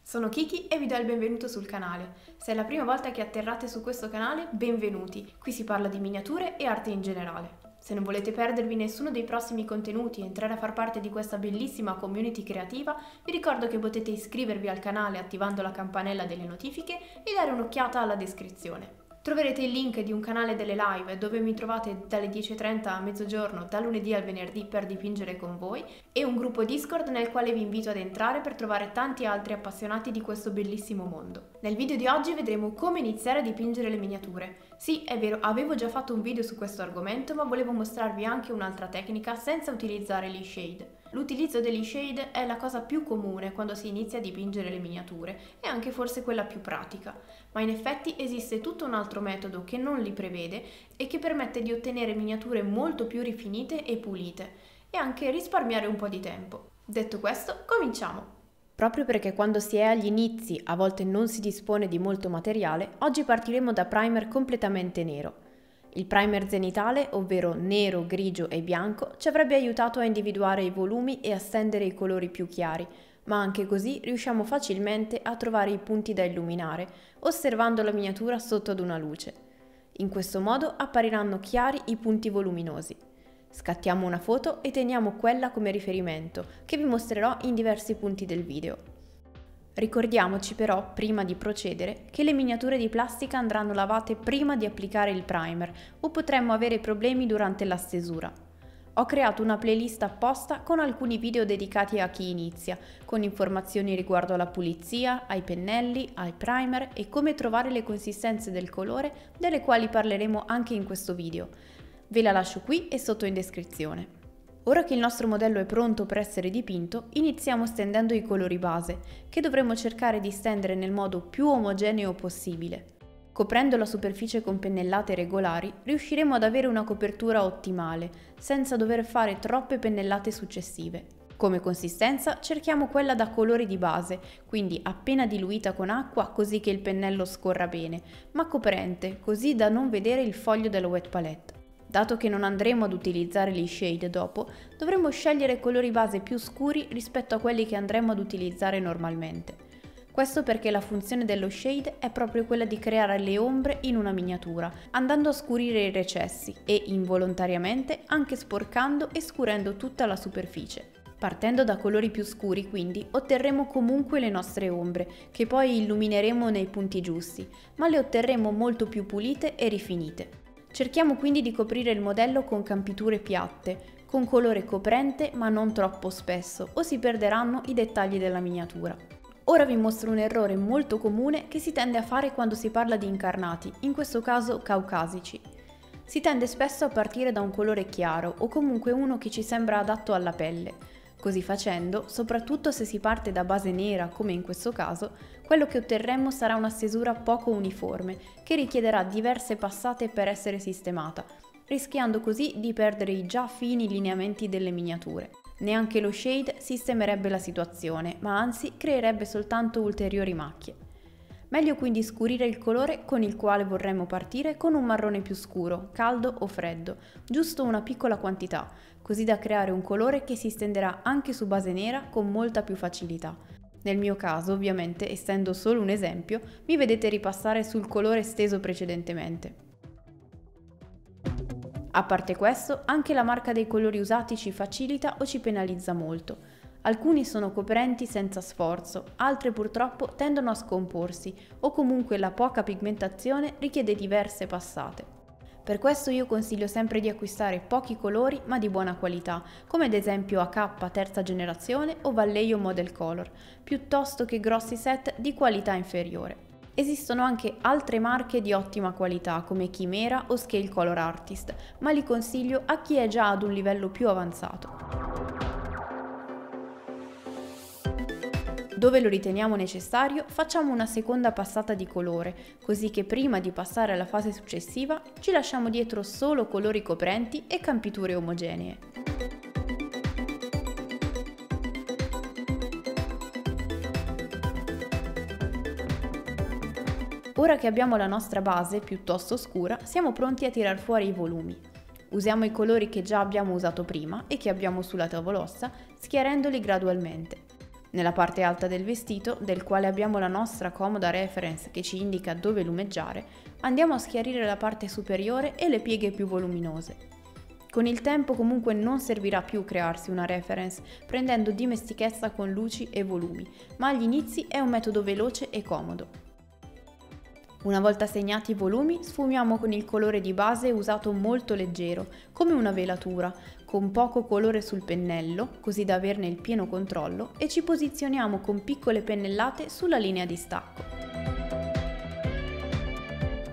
Sono Kiki e vi do il benvenuto sul canale. Se è la prima volta che atterrate su questo canale, benvenuti. Qui si parla di miniature e arte in generale. Se non volete perdervi nessuno dei prossimi contenuti e entrare a far parte di questa bellissima community creativa, vi ricordo che potete iscrivervi al canale attivando la campanella delle notifiche e dare un'occhiata alla descrizione. Troverete il link di un canale delle live dove mi trovate dalle 10:30 a mezzogiorno, da lunedì al venerdì per dipingere con voi, e un gruppo Discord nel quale vi invito ad entrare per trovare tanti altri appassionati di questo bellissimo mondo. Nel video di oggi vedremo come iniziare a dipingere le miniature. Sì, è vero, avevo già fatto un video su questo argomento, ma volevo mostrarvi anche un'altra tecnica senza utilizzare gli shade. L'utilizzo degli shade è la cosa più comune quando si inizia a dipingere le miniature e anche forse quella più pratica, ma in effetti esiste tutto un altro metodo che non li prevede e che permette di ottenere miniature molto più rifinite e pulite e anche risparmiare un po' di tempo. Detto questo, cominciamo! Proprio perché quando si è agli inizi a volte non si dispone di molto materiale, oggi partiremo da primer completamente nero. Il primer zenitale, ovvero nero, grigio e bianco, ci avrebbe aiutato a individuare i volumi e a stendere i colori più chiari, ma anche così riusciamo facilmente a trovare i punti da illuminare, osservando la miniatura sotto ad una luce. In questo modo appariranno chiari i punti voluminosi. Scattiamo una foto e teniamo quella come riferimento, che vi mostrerò in diversi punti del video. Ricordiamoci però, prima di procedere, che le miniature di plastica andranno lavate prima di applicare il primer o potremmo avere problemi durante la stesura. Ho creato una playlist apposta con alcuni video dedicati a chi inizia, con informazioni riguardo alla pulizia, ai pennelli, ai primer e come trovare le consistenze del colore, delle quali parleremo anche in questo video. Ve la lascio qui e sotto in descrizione. Ora che il nostro modello è pronto per essere dipinto, iniziamo stendendo i colori base, che dovremo cercare di stendere nel modo più omogeneo possibile. Coprendo la superficie con pennellate regolari, riusciremo ad avere una copertura ottimale, senza dover fare troppe pennellate successive. Come consistenza cerchiamo quella da colori di base, quindi appena diluita con acqua così che il pennello scorra bene, ma coprente, così da non vedere il foglio della wet palette. Dato che non andremo ad utilizzare gli shade dopo, dovremo scegliere colori base più scuri rispetto a quelli che andremo ad utilizzare normalmente. Questo perché la funzione dello shade è proprio quella di creare le ombre in una miniatura, andando a scurire i recessi e, involontariamente, anche sporcando e scurendo tutta la superficie. Partendo da colori più scuri, quindi, otterremo comunque le nostre ombre, che poi illumineremo nei punti giusti, ma le otterremo molto più pulite e rifinite. Cerchiamo quindi di coprire il modello con campiture piatte, con colore coprente ma non troppo spesso, o si perderanno i dettagli della miniatura. Ora vi mostro un errore molto comune che si tende a fare quando si parla di incarnati, in questo caso caucasici. Si tende spesso a partire da un colore chiaro o comunque uno che ci sembra adatto alla pelle. Così facendo, soprattutto se si parte da base nera come in questo caso, quello che otterremo sarà una stesura poco uniforme, che richiederà diverse passate per essere sistemata, rischiando così di perdere i già fini lineamenti delle miniature. Neanche lo shade sistemerebbe la situazione, ma anzi creerebbe soltanto ulteriori macchie. Meglio quindi scurire il colore con il quale vorremmo partire con un marrone più scuro, caldo o freddo, giusto una piccola quantità, così da creare un colore che si stenderà anche su base nera con molta più facilità. Nel mio caso, ovviamente, essendo solo un esempio, mi vedete ripassare sul colore steso precedentemente. A parte questo, anche la marca dei colori usati ci facilita o ci penalizza molto. Alcuni sono coprenti senza sforzo, altri purtroppo tendono a scomporsi o comunque la poca pigmentazione richiede diverse passate. Per questo io consiglio sempre di acquistare pochi colori ma di buona qualità, come ad esempio AK terza generazione o Vallejo Model Color, piuttosto che grossi set di qualità inferiore. Esistono anche altre marche di ottima qualità come Chimera o Scale Color Artist, ma li consiglio a chi è già ad un livello più avanzato. Dove lo riteniamo necessario, facciamo una seconda passata di colore, così che prima di passare alla fase successiva ci lasciamo dietro solo colori coprenti e campiture omogenee. Ora che abbiamo la nostra base piuttosto scura, siamo pronti a tirar fuori i volumi. Usiamo i colori che già abbiamo usato prima e che abbiamo sulla tavolozza, schiarendoli gradualmente. Nella parte alta del vestito, del quale abbiamo la nostra comoda reference che ci indica dove lumeggiare, andiamo a schiarire la parte superiore e le pieghe più voluminose. Con il tempo comunque non servirà più crearsi una reference prendendo dimestichezza con luci e volumi, ma agli inizi è un metodo veloce e comodo. Una volta segnati i volumi, sfumiamo con il colore di base usato molto leggero, come una velatura, con poco colore sul pennello, così da averne il pieno controllo, e ci posizioniamo con piccole pennellate sulla linea di stacco.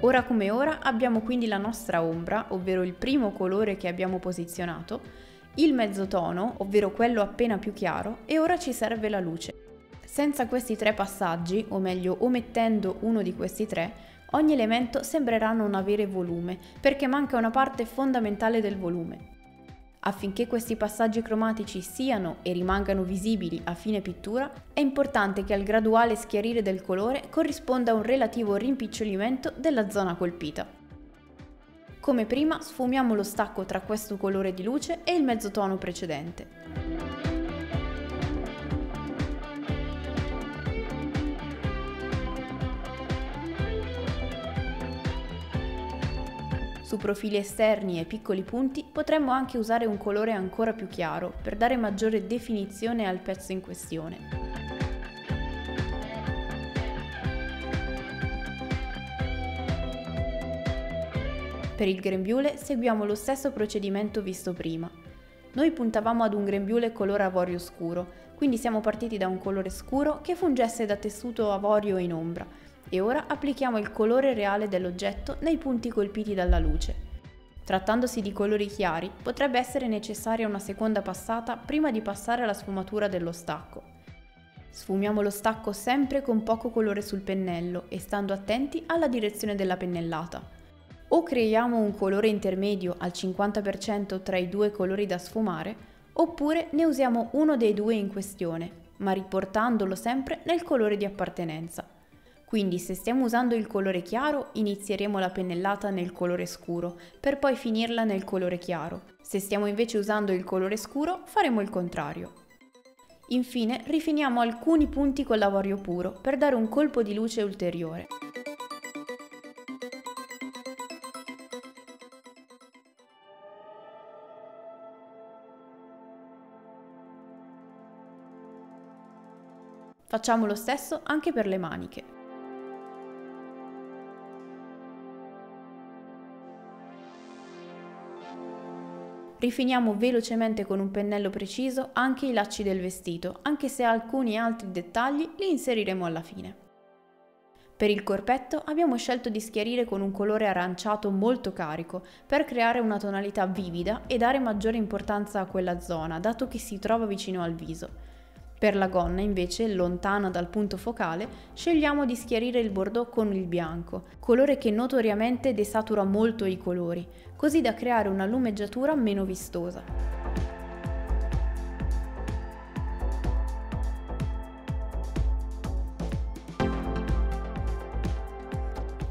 Ora come ora abbiamo quindi la nostra ombra, ovvero il primo colore che abbiamo posizionato, il mezzotono, ovvero quello appena più chiaro, e ora ci serve la luce. Senza questi tre passaggi, o meglio omettendo uno di questi tre, ogni elemento sembrerà non avere volume, perché manca una parte fondamentale del volume. Affinché questi passaggi cromatici siano e rimangano visibili a fine pittura, è importante che al graduale schiarire del colore corrisponda un relativo rimpicciolimento della zona colpita. Come prima sfumiamo lo stacco tra questo colore di luce e il mezzotono precedente. Su profili esterni e piccoli punti potremmo anche usare un colore ancora più chiaro per dare maggiore definizione al pezzo in questione. Per il grembiule seguiamo lo stesso procedimento visto prima. Noi puntavamo ad un grembiule color avorio scuro, quindi siamo partiti da un colore scuro che fungesse da tessuto avorio in ombra, e ora applichiamo il colore reale dell'oggetto nei punti colpiti dalla luce. Trattandosi di colori chiari, potrebbe essere necessaria una seconda passata prima di passare alla sfumatura dello stacco. Sfumiamo lo stacco sempre con poco colore sul pennello e stando attenti alla direzione della pennellata. O creiamo un colore intermedio al 50% tra i due colori da sfumare, oppure ne usiamo uno dei due in questione, ma riportandolo sempre nel colore di appartenenza. Quindi se stiamo usando il colore chiaro, inizieremo la pennellata nel colore scuro, per poi finirla nel colore chiaro. Se stiamo invece usando il colore scuro, faremo il contrario. Infine, rifiniamo alcuni punti con l'avorio puro, per dare un colpo di luce ulteriore. Facciamo lo stesso anche per le maniche. Rifiniamo velocemente con un pennello preciso anche i lacci del vestito, anche se alcuni altri dettagli li inseriremo alla fine. Per il corpetto abbiamo scelto di schiarire con un colore aranciato molto carico per creare una tonalità vivida e dare maggiore importanza a quella zona, dato che si trova vicino al viso. Per la gonna invece, lontana dal punto focale, scegliamo di schiarire il bordeaux con il bianco, colore che notoriamente desatura molto i colori, così da creare una lumeggiatura meno vistosa.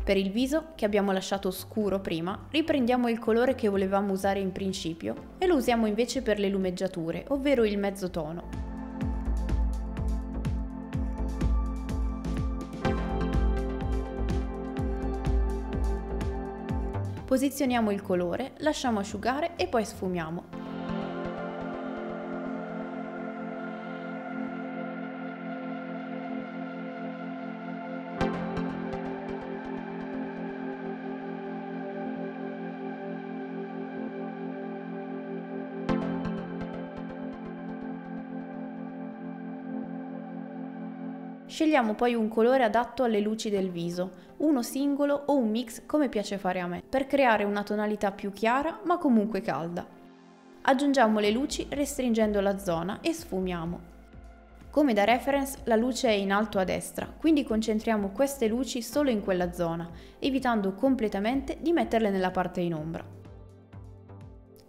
Per il viso, che abbiamo lasciato scuro prima, riprendiamo il colore che volevamo usare in principio e lo usiamo invece per le lumeggiature, ovvero il mezzotono. Posizioniamo il colore, lasciamo asciugare e poi sfumiamo. Scegliamo poi un colore adatto alle luci del viso, uno singolo o un mix come piace fare a me, per creare una tonalità più chiara ma comunque calda. Aggiungiamo le luci restringendo la zona e sfumiamo. Come da reference la luce è in alto a destra, quindi concentriamo queste luci solo in quella zona, evitando completamente di metterle nella parte in ombra.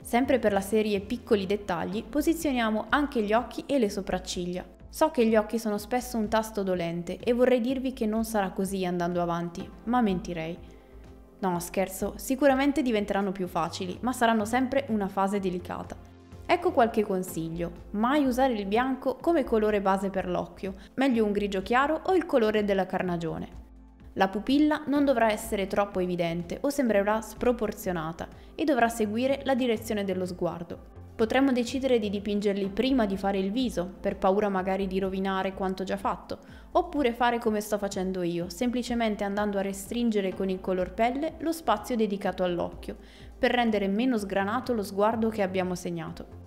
Sempre per la serie piccoli dettagli, posizioniamo anche gli occhi e le sopracciglia. So che gli occhi sono spesso un tasto dolente e vorrei dirvi che non sarà così andando avanti, ma mentirei. No, scherzo, sicuramente diventeranno più facili, ma saranno sempre una fase delicata. Ecco qualche consiglio: mai usare il bianco come colore base per l'occhio, meglio un grigio chiaro o il colore della carnagione. La pupilla non dovrà essere troppo evidente o sembrerà sproporzionata e dovrà seguire la direzione dello sguardo. Potremmo decidere di dipingerli prima di fare il viso, per paura magari di rovinare quanto già fatto, oppure fare come sto facendo io, semplicemente andando a restringere con il color pelle lo spazio dedicato all'occhio, per rendere meno sgranato lo sguardo che abbiamo segnato.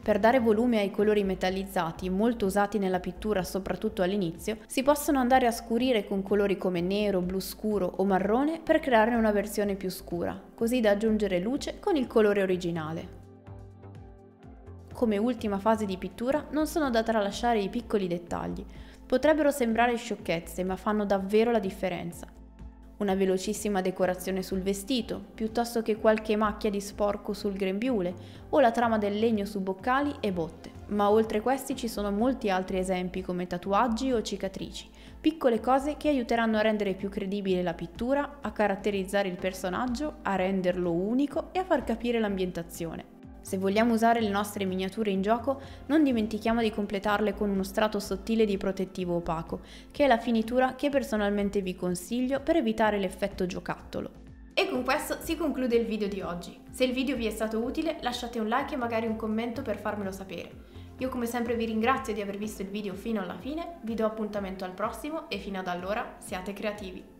Per dare volume ai colori metallizzati, molto usati nella pittura soprattutto all'inizio, si possono andare a scurire con colori come nero, blu scuro o marrone per creare una versione più scura, così da aggiungere luce con il colore originale. Come ultima fase di pittura non sono da tralasciare i piccoli dettagli. Potrebbero sembrare sciocchezze, ma fanno davvero la differenza. Una velocissima decorazione sul vestito, piuttosto che qualche macchia di sporco sul grembiule o la trama del legno su boccali e botte. Ma oltre questi ci sono molti altri esempi come tatuaggi o cicatrici, piccole cose che aiuteranno a rendere più credibile la pittura, a caratterizzare il personaggio, a renderlo unico e a far capire l'ambientazione. Se vogliamo usare le nostre miniature in gioco, non dimentichiamo di completarle con uno strato sottile di protettivo opaco, che è la finitura che personalmente vi consiglio per evitare l'effetto giocattolo. E con questo si conclude il video di oggi. Se il video vi è stato utile, lasciate un like e magari un commento per farmelo sapere. Io come sempre vi ringrazio di aver visto il video fino alla fine, vi do appuntamento al prossimo e fino ad allora siate creativi!